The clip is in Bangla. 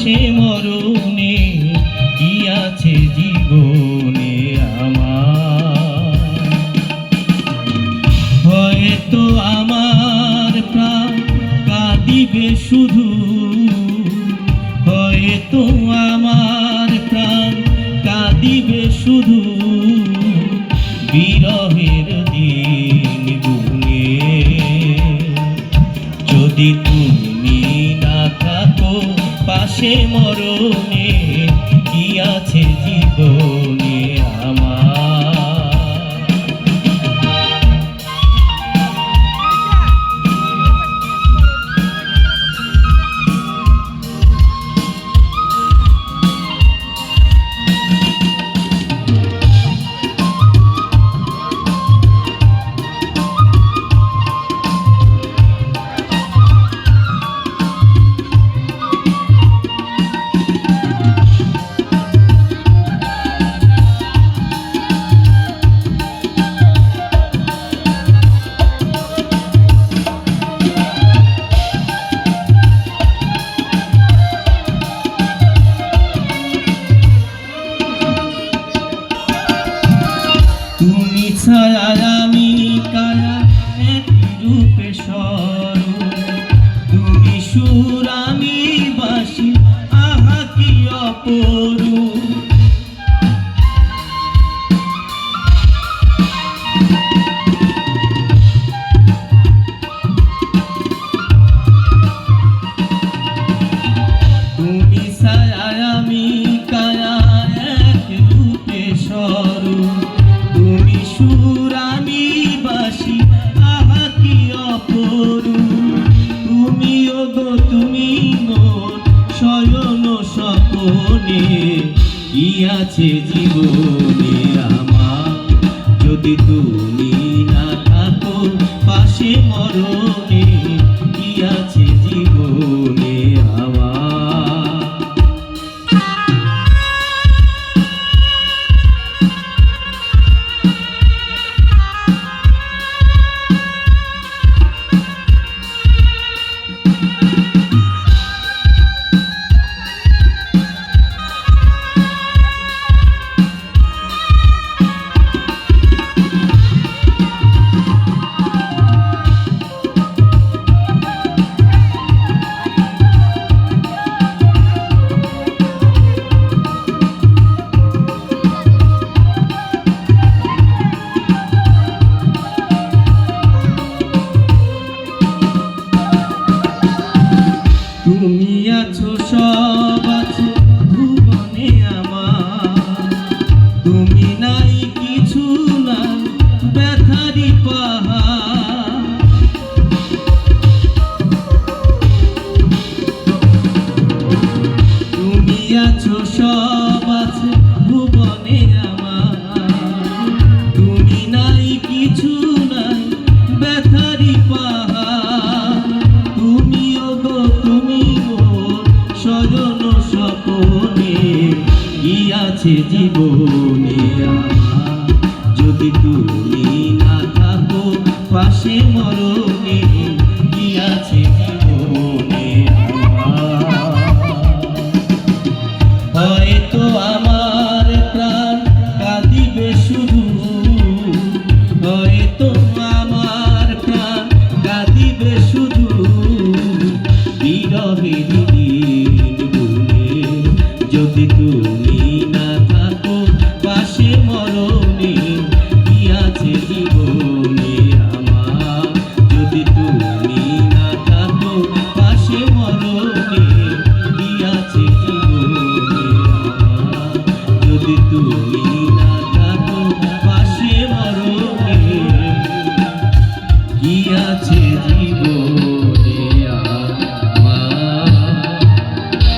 পাশে মরণে কি আছে জীবনে আমার। হয়তো আমার প্রাণ কাঁদিবে শুধু, হয়তো আমার প্রাণ কাঁদিবে শুধু, বিরহের দিন গুনে। যদি তুমি না থাকো পাশে মরণে কি আছে জীবনে আমার। তুমি ছাড়া আমি কারা এক রূপে স্বরূপ, তুমি সুর আমি বাঁশি আহা কি অপরূপ। তুমি ছাড়া আমি কারা এক রূপে স্বরূপ, তুমি সুর আমি বাঁশি আহা কি অপরূপ। তুমি ওগো তুমি মোর শয়ন স্বপনে কি আছে জীবনে আমার। যদি তুমি না থাকো পাশে মরণে কি আছে জীবনে আমার। তুমি আছো সব আছো ভুবনে আমার, তুমি নাই কিছু না ব্যথারি পাহাড়। তুমি আছো সব আছো ভুবনে আমার, তুমি নাই কিছু নাই ব্যথারি পাহাড়। তুমি ওগো তুমি শয়ন স্বপনে কি আছে জীবন